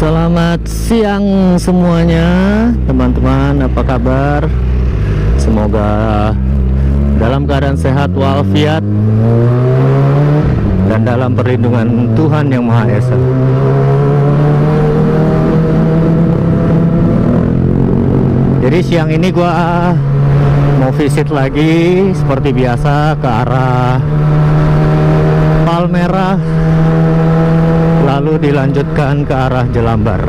Selamat siang semuanya teman-teman, apa kabar? Semoga dalam keadaan sehat walafiat dan dalam perlindungan Tuhan Yang Maha Esa. Jadi siang ini gua mau visit lagi seperti biasa ke arah Palmerah, lalu dilanjutkan ke arah Jelambar.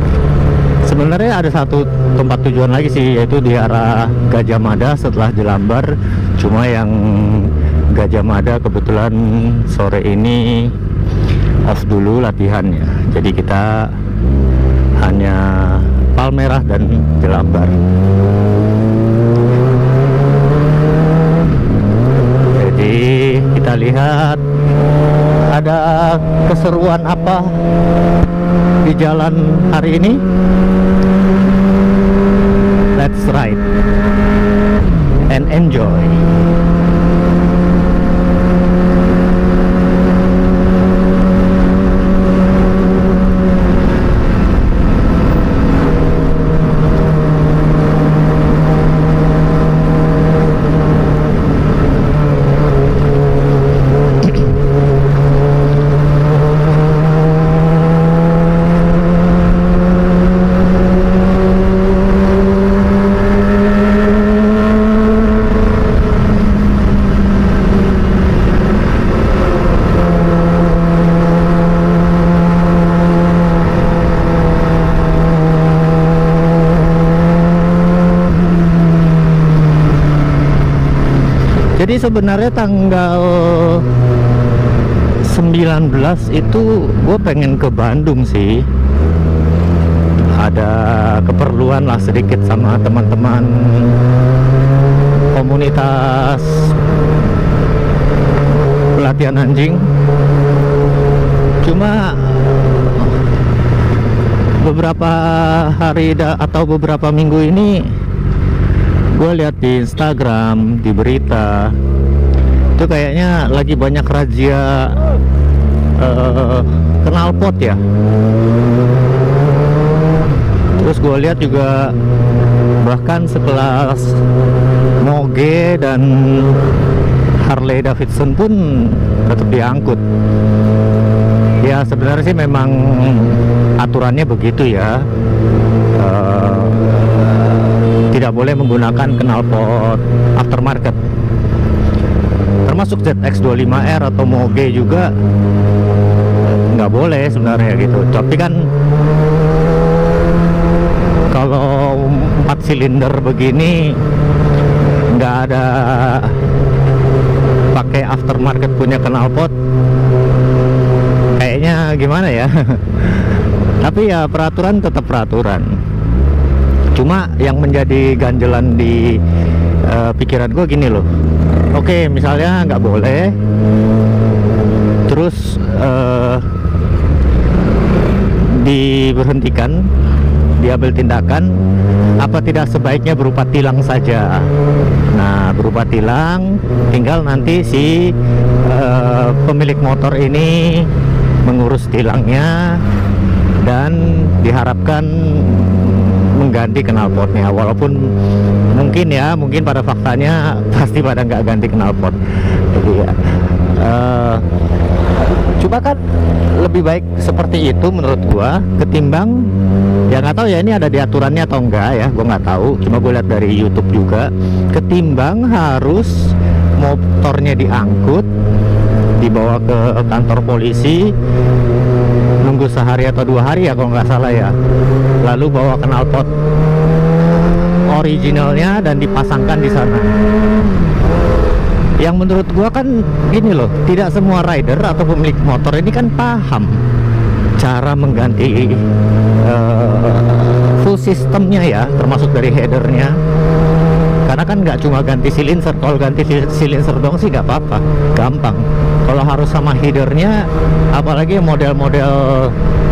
Sebenarnya ada satu tempat tujuan lagi sih, yaitu di arah Gajah Mada setelah Jelambar. Cuma yang Gajah Mada kebetulan sore ini off dulu latihannya, jadi kita hanya Palmerah dan Jelambar. Jadi kita lihat ada keseruan apa di jalan hari ini. Let's ride and enjoy. Jadi sebenarnya tanggal 19 itu gue pengen ke Bandung sih. Ada keperluan lah sedikit sama teman-teman komunitas pelatihan anjing. Cuma beberapa hari atau beberapa minggu ini gue lihat di Instagram, di berita itu kayaknya lagi banyak razia knalpot ya. Terus gue lihat juga bahkan sekelas Moge dan Harley Davidson pun tetap diangkut. Ya sebenarnya sih memang aturannya begitu ya. Tidak boleh menggunakan knalpot aftermarket, termasuk ZX25R atau Moge juga nggak boleh sebenarnya gitu. Tapi kan kalau 4 silinder begini nggak ada pakai aftermarket punya knalpot, kayaknya gimana ya. Tapi ya peraturan tetap peraturan. Cuma yang menjadi ganjelan di pikiran gue gini loh. Oke, misalnya nggak boleh, terus diberhentikan, diambil tindakan, apa tidak sebaiknya berupa tilang saja? Nah, berupa tilang, tinggal nanti si pemilik motor ini mengurus tilangnya dan diharapkan mengganti knalpotnya. Walaupun mungkin pada faktanya pasti pada nggak ganti knalpot. Jadi ya coba kan lebih baik seperti itu menurut gua, ketimbang ya nggak tahu ya ini ada di aturannya atau enggak ya, gua nggak tahu. Cuma gue lihat dari YouTube juga, ketimbang harus motornya diangkut dibawa ke kantor polisi, nunggu sehari atau 2 hari ya kalau nggak salah ya, lalu bawa knalpot originalnya dan dipasangkan di sana. Yang menurut gua kan gini loh, tidak semua rider atau pemilik motor ini kan paham cara mengganti full sistemnya ya, termasuk dari headernya. Karena kan nggak cuma ganti silinder. Kalau ganti silinder dong sih nggak apa-apa, gampang. Kalau harus sama headernya, apalagi model-model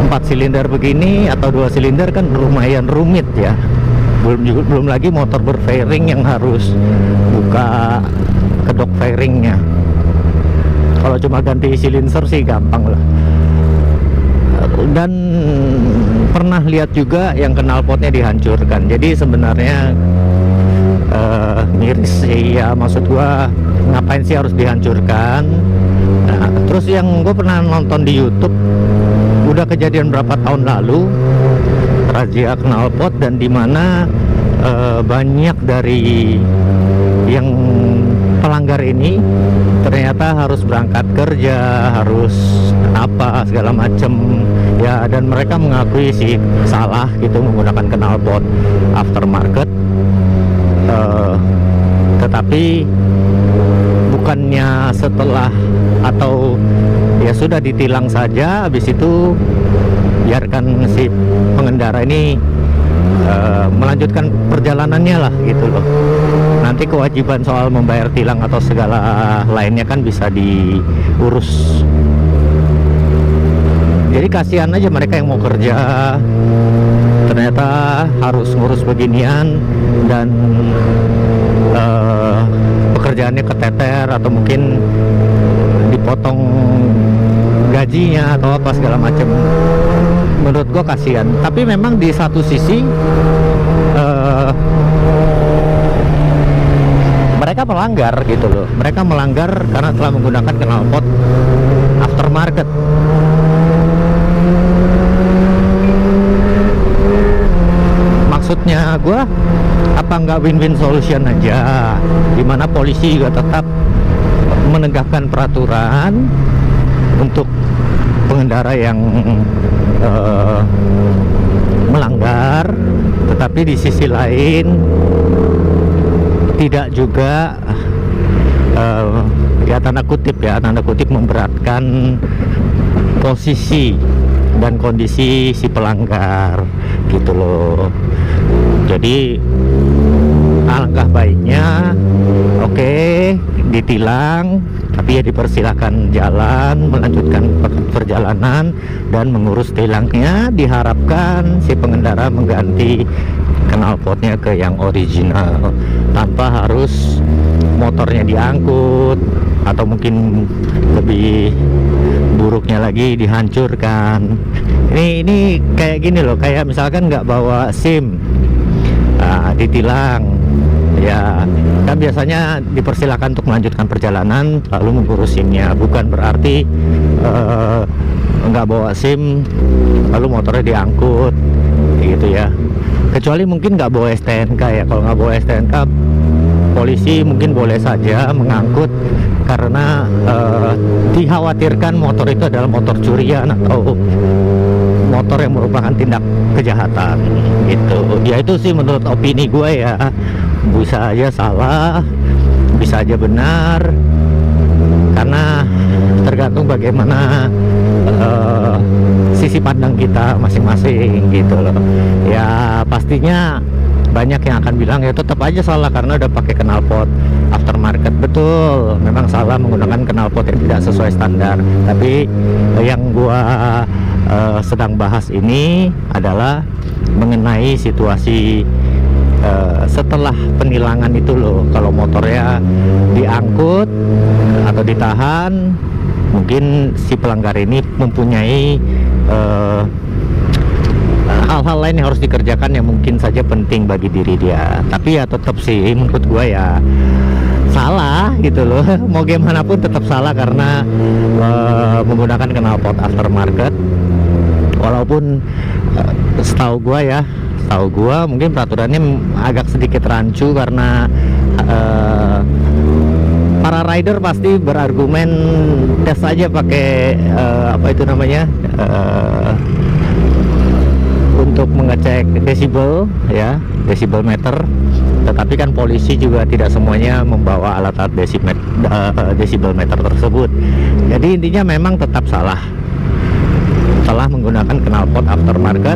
4 silinder begini atau 2 silinder kan lumayan rumit ya. Belum lagi motor berfairing yang harus buka kedok fairingnya. Kalau cuma ganti silinder sih gampang lah. Dan pernah lihat juga yang knalpotnya dihancurkan. Jadi sebenarnya miris sih ya, maksud gua ngapain sih harus dihancurkan. Nah, terus yang gue pernah nonton di YouTube, udah kejadian berapa tahun lalu, razia knalpot, dan dimana banyak dari yang pelanggar ini ternyata harus berangkat kerja, harus apa segala macem ya, dan mereka mengakui sih salah gitu menggunakan knalpot aftermarket. Tetapi bukannya setelah atau ya sudah ditilang saja, habis itu biarkan si pengendara ini melanjutkan perjalanannya lah gitu loh. Nanti kewajiban soal membayar tilang atau segala lainnya kan bisa diurus. Jadi kasihan aja mereka yang mau kerja ternyata harus ngurus beginian, dan pekerjaannya keteter atau mungkin dipotong gajinya atau apa segala macam. Menurut gua kasihan. Tapi memang di satu sisi mereka melanggar gitu loh. Mereka melanggar karena telah menggunakan knalpot aftermarket. Maksudnya gue, apa nggak win-win solution aja, dimana polisi juga tetap menegakkan peraturan untuk pengendara yang melanggar, tetapi di sisi lain tidak juga ya tanda kutip memberatkan posisi dan kondisi si pelanggar gitu loh. Jadi alangkah baiknya oke, ditilang, tapi ya dipersilahkan jalan, melanjutkan perjalanan dan mengurus tilangnya. Diharapkan si pengendara mengganti knalpotnya ke yang original tanpa harus motornya diangkut, atau mungkin lebih buruknya lagi dihancurkan. Ini kayak gini loh, kayak misalkan nggak bawa SIM, ditilang ya kan, biasanya dipersilakan untuk melanjutkan perjalanan lalu mengurus SIM-nya. Bukan berarti nggak bawa SIM lalu motornya diangkut gitu ya, kecuali mungkin nggak bawa STNK ya. Kalau nggak bawa STNK, polisi mungkin boleh saja mengangkut karena dikhawatirkan motor itu adalah motor curian atau motor yang merupakan tindak kejahatan gitu. Ya itu sih menurut opini gue ya, bisa aja salah, bisa aja benar, karena tergantung bagaimana sisi pandang kita masing-masing gitu loh. Ya pastinya banyak yang akan bilang ya tetap aja salah karena udah pakai knalpot aftermarket. Betul, memang salah menggunakan knalpot yang tidak sesuai standar. Tapi yang gua sedang bahas ini adalah mengenai situasi setelah penilangan itu loh. Kalau motornya diangkut atau ditahan, mungkin si pelanggar ini mempunyai hal-hal lain yang harus dikerjakan yang mungkin saja penting bagi diri dia. Tapi ya tetap sih menurut gua ya salah gitu loh. Mau gimana pun tetap salah karena menggunakan knalpot aftermarket. Walaupun setahu gua mungkin peraturannya agak sedikit rancu karena para rider pasti berargumen tes aja pakai apa itu namanya, untuk mengecek desibel ya, desibel meter. Tetapi kan polisi juga tidak semuanya membawa alat-alat desibel meter tersebut. Jadi intinya memang tetap salah telah menggunakan knalpot aftermarket,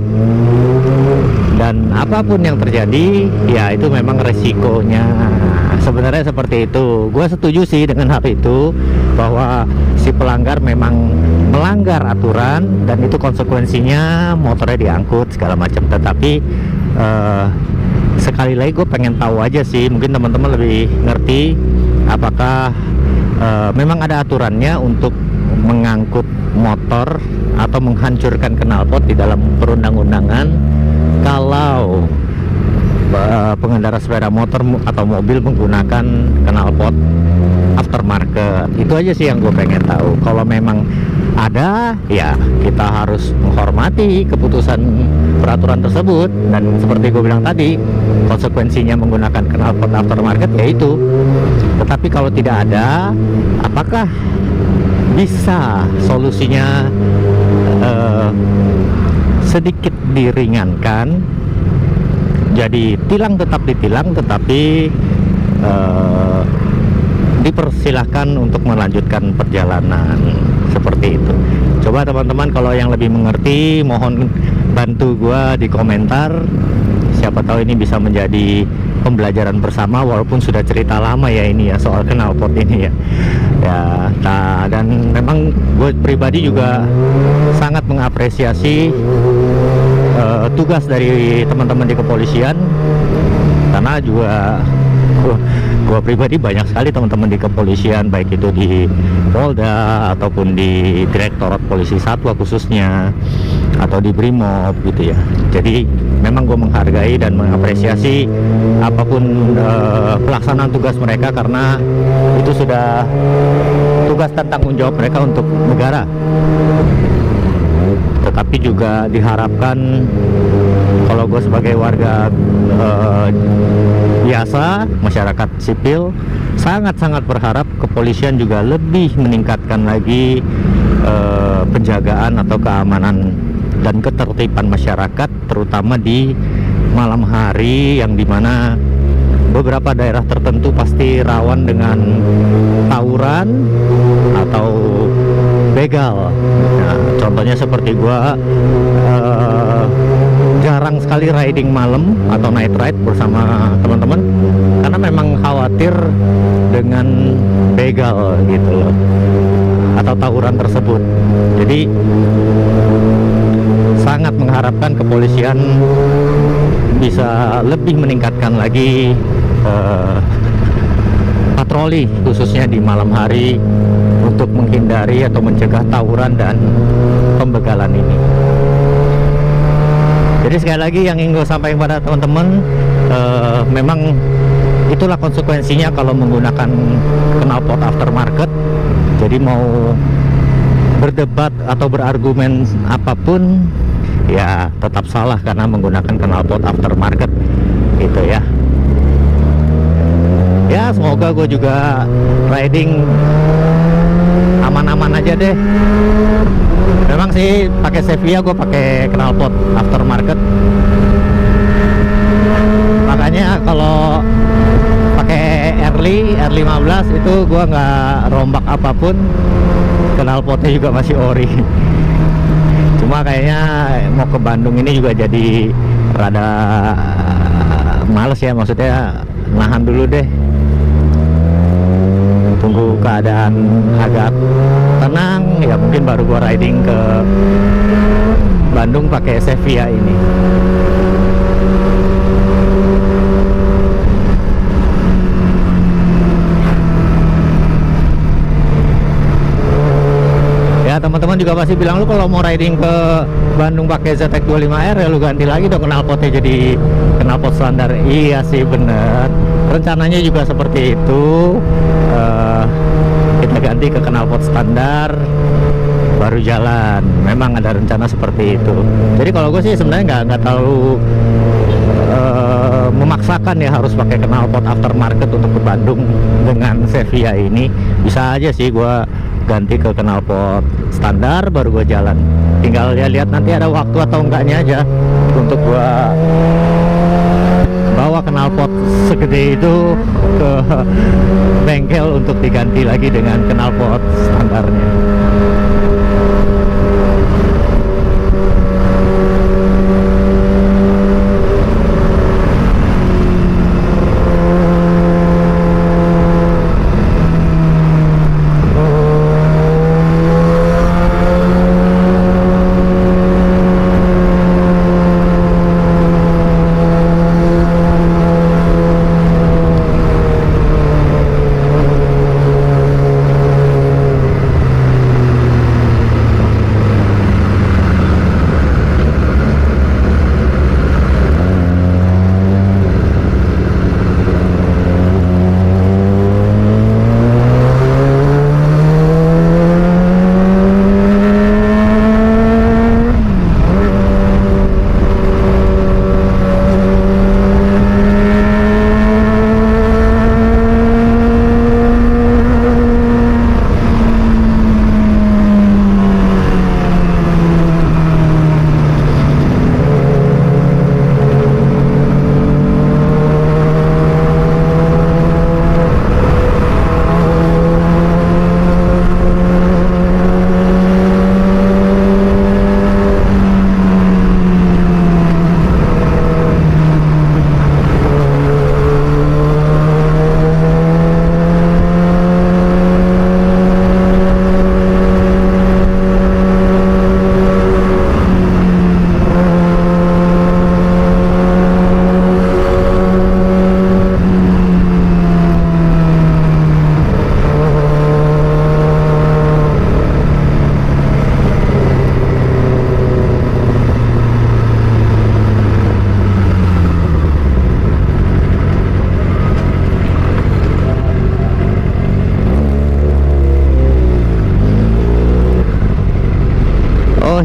dan apapun yang terjadi ya itu memang resikonya. Sebenarnya seperti itu. Gue setuju sih dengan hal itu, bahwa si pelanggar memang melanggar aturan dan itu konsekuensinya motornya diangkut segala macam. Tetapi sekali lagi gue pengen tahu aja sih, mungkin teman-teman lebih ngerti apakah memang ada aturannya untuk mengangkut motor atau menghancurkan knalpot di dalam perundang-undangan kalau pengendara sepeda motor atau mobil menggunakan knalpot aftermarket. Itu aja sih yang gue pengen tahu. Kalau memang ada, ya kita harus menghormati keputusan peraturan tersebut, dan seperti gue bilang tadi, konsekuensinya menggunakan knalpot aftermarket yaitu. Tetapi kalau tidak ada, apakah bisa solusinya sedikit diringankan? Jadi tilang tetap ditilang, tetapi dipersilahkan untuk melanjutkan perjalanan, seperti itu. Coba teman-teman kalau yang lebih mengerti, mohon bantu gua di komentar. Siapa tahu ini bisa menjadi pembelajaran bersama, walaupun sudah cerita lama ya ini ya soal knalpot ini ya. Nah, dan memang gue pribadi juga sangat mengapresiasi tugas dari teman-teman di kepolisian, karena juga gue pribadi banyak sekali teman-teman di kepolisian, baik itu di Polda ataupun di Direktorat Polisi Satwa khususnya, atau di Brimob gitu ya. Jadi memang gue menghargai dan mengapresiasi apapun pelaksanaan tugas mereka, karena itu sudah tugas dan tanggung jawab mereka untuk negara. Tetapi juga diharapkan, kalau gue sebagai warga biasa, masyarakat sipil, sangat-sangat berharap kepolisian juga lebih meningkatkan lagi penjagaan atau keamanan dan ketertiban masyarakat, terutama di malam hari, yang dimana beberapa daerah tertentu pasti rawan dengan tawuran atau begal. Nah, contohnya seperti gua jarang sekali riding malam atau night ride bersama teman-teman, karena memang khawatir dengan begal gitu loh, atau tawuran tersebut. Jadi sangat mengharapkan kepolisian bisa lebih meningkatkan lagi patroli, khususnya di malam hari, untuk menghindari atau mencegah tawuran dan pembegalan ini. Jadi sekali lagi yang ingin gue sampaikan pada teman-teman, memang itulah konsekuensinya kalau menggunakan knalpot aftermarket. Jadi mau berdebat atau berargumen apapun, ya tetap salah karena menggunakan knalpot aftermarket gitu ya. Ya semoga gue juga riding aman-aman aja deh. Memang sih pakai Sevilla gue pakai knalpot aftermarket. Makanya kalau pakai R15 itu gue nggak rombak apapun, knalpotnya juga masih ori. Cuma kayaknya mau ke Bandung ini juga jadi rada males ya, maksudnya nahan dulu deh, tunggu keadaan agak tenang ya, mungkin baru gua riding ke Bandung pakai Sevilla ini. Ya teman-teman juga pasti bilang, lu kalau mau riding ke Bandung pakai ZX25R ya lu ganti lagi dong knalpotnya jadi knalpot standar. Iya sih bener, rencananya juga seperti itu. Kita ganti ke knalpot standar baru jalan. Memang ada rencana seperti itu. Jadi kalau gue sih sebenarnya nggak terlalu memaksakan ya harus pakai knalpot aftermarket untuk ke Bandung dengan Sevilla ini. Bisa aja sih gue ganti ke knalpot standar baru gue jalan. Tinggal ya lihat nanti ada waktu atau enggaknya aja untuk gue bawa knalpot segede itu ke bengkel untuk diganti lagi dengan knalpot standarnya.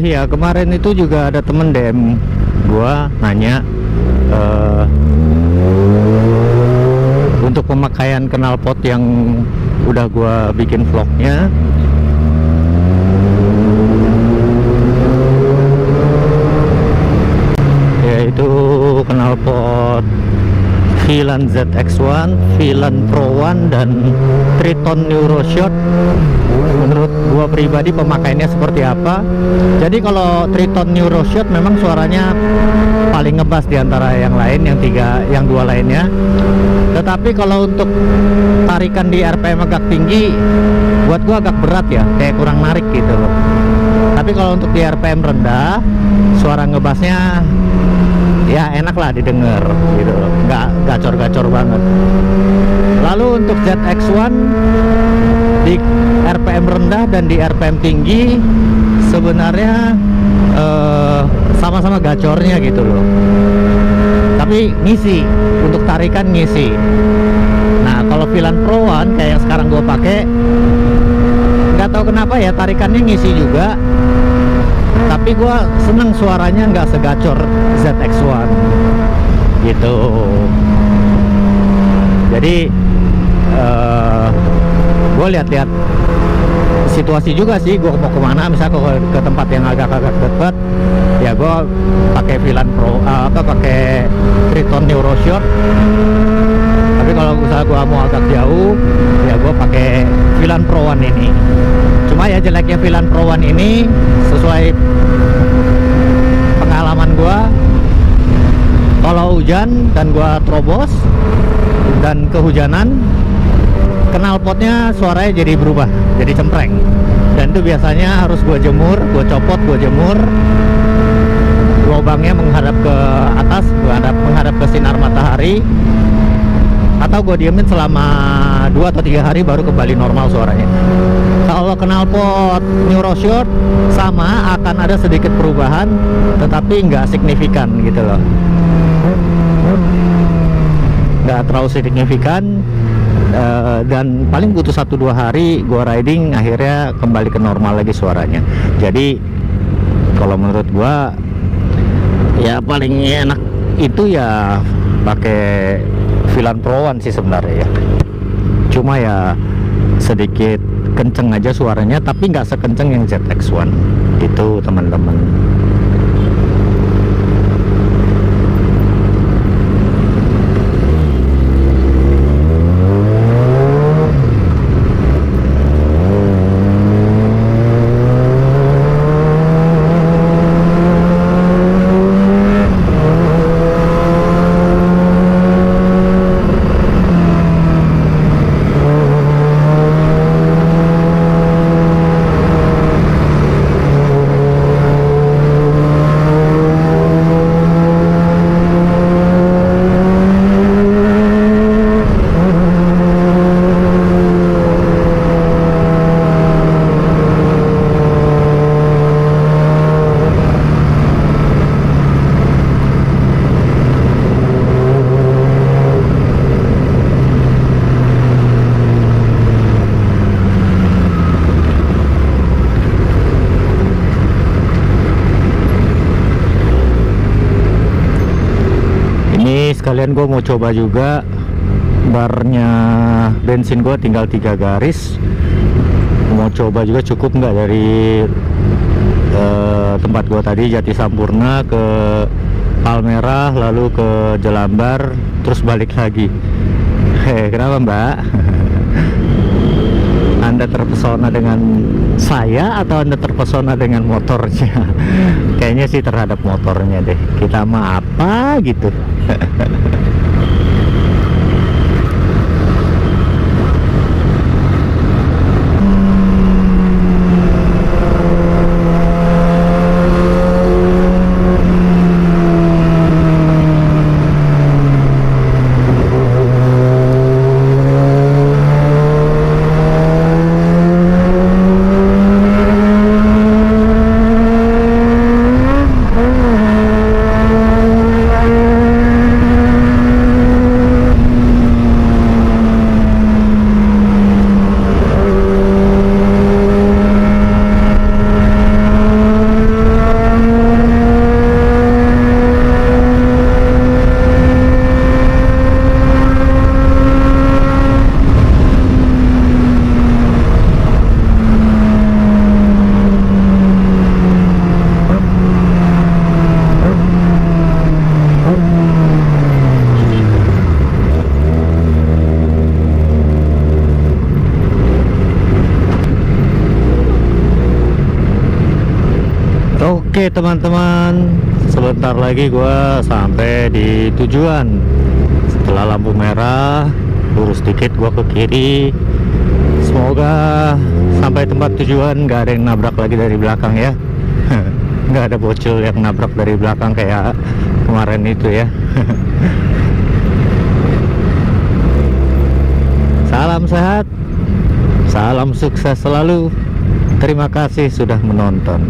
iya, kemarin itu juga ada temen DM gua nanya untuk pemakaian knalpot yang udah gua bikin vlognya, yaitu knalpot Velan ZX1, Velan Pro 1 dan Triton NeuroShot. Menurut gua pribadi pemakaiannya seperti apa. Jadi kalau Triton NeuroShot memang suaranya paling ngebas di antara yang lain, yang dua lainnya. Tetapi kalau untuk tarikan di RPM agak tinggi, buat gua agak berat ya, kayak kurang narik gitu loh. Tapi kalau untuk di RPM rendah, suara ngebasnya ya enak lah didengar gitu, nggak gacor-gacor banget. Lalu untuk ZX1 di RPM rendah dan di RPM tinggi sebenarnya sama-sama gacornya gitu loh, tapi ngisi, untuk tarikan ngisi. Nah kalau Velan Pro 1 kayak yang sekarang gue pakai, nggak tahu kenapa ya tarikannya ngisi juga, tapi gua seneng suaranya nggak segacor ZX1 gitu. Jadi gue lihat-lihat situasi juga sih, gue mau kemana, misalnya ke tempat yang agak-agak deket ya gue pakai Velan Pro, pakai Triton NeuroShot. Tapi kalau misalnya gue mau agak jauh ya gue pakai Velan Pro 1 ini. Cuma ya jeleknya Velan Pro 1 ini, sesuai pengalaman gua, kalau hujan dan gua terobos dan kehujanan, knalpotnya suaranya jadi berubah, jadi cempreng. Dan itu biasanya harus gua jemur, gua copot, gua jemur. Lubangnya menghadap ke atas, menghadap ke sinar matahari, atau gue diemin selama 2 atau 3 hari baru kembali normal suaranya. Kalau knalpot NeuroShot sama, akan ada sedikit perubahan tetapi nggak signifikan gitu loh, nggak terlalu signifikan. Dan paling butuh 1-2 hari gue riding, akhirnya kembali ke normal lagi suaranya. Jadi kalau menurut gue ya paling enak itu ya pakai Velan Pro 1 sih sebenarnya ya. Cuma ya sedikit kenceng aja suaranya, tapi nggak sekenceng yang ZX1 itu teman-teman. Sekalian gue mau coba juga, barnya bensin gue tinggal 3 garis. Mau coba juga cukup nggak dari tempat gue tadi Jati Sampurna ke Palmerah, lalu ke Jelambar, terus balik lagi. Kenapa Mbak? Anda terpesona dengan saya atau Anda terpesona dengan motornya? Kayaknya sih terhadap motornya deh. Kita mah apa gitu. Oke teman-teman, sebentar lagi gua sampai di tujuan. Setelah lampu merah, lurus dikit gua ke kiri. Semoga sampai tempat tujuan gak ada yang nabrak lagi dari belakang ya. Nggak ada bocil yang nabrak dari belakang kayak kemarin itu ya. Salam sehat, salam sukses selalu. Terima kasih sudah menonton.